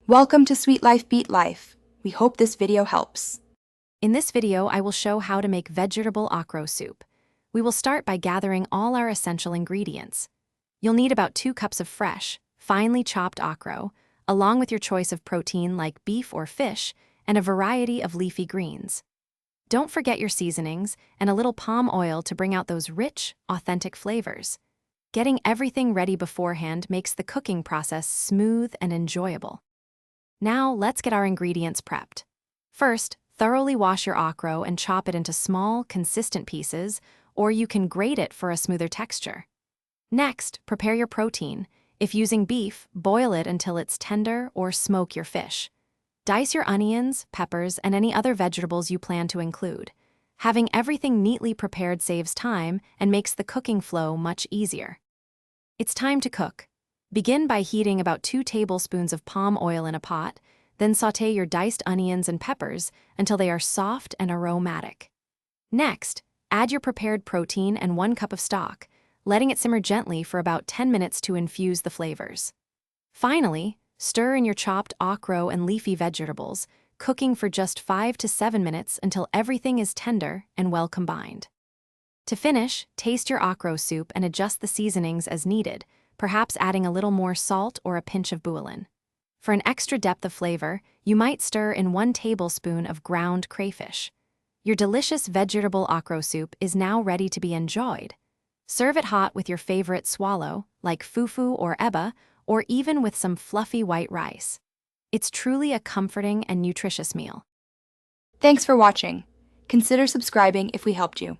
Welcome to Sweet Life Beat Life. We hope this video helps. In this video, I will show how to make vegetable okra soup. We will start by gathering all our essential ingredients. You'll need about 2 cups of fresh, finely chopped okra, along with your choice of protein like beef or fish, and a variety of leafy greens. Don't forget your seasonings and a little palm oil to bring out those rich, authentic flavors. Getting everything ready beforehand makes the cooking process smooth and enjoyable. Now, let's get our ingredients prepped. First, thoroughly wash your okra and chop it into small, consistent pieces, or you can grate it for a smoother texture. Next, prepare your protein. If using beef, boil it until it's tender or smoke your fish. Dice your onions, peppers, and any other vegetables you plan to include. Having everything neatly prepared saves time and makes the cooking flow much easier. It's time to cook. Begin by heating about 2 tablespoons of palm oil in a pot, then sauté your diced onions and peppers until they are soft and aromatic. Next, add your prepared protein and 1 cup of stock, letting it simmer gently for about 10 minutes to infuse the flavors. Finally, stir in your chopped okra and leafy vegetables, cooking for just 5 to 7 minutes until everything is tender and well combined. To finish, taste your okra soup and adjust the seasonings as needed, perhaps adding a little more salt or a pinch of bouillon. For an extra depth of flavor, you might stir in 1 tablespoon of ground crayfish. Your delicious vegetable okra soup is now ready to be enjoyed. Serve it hot with your favorite swallow, like fufu or eba, or even with some fluffy white rice. It's truly a comforting and nutritious meal. Thanks for watching. Consider subscribing if we helped you.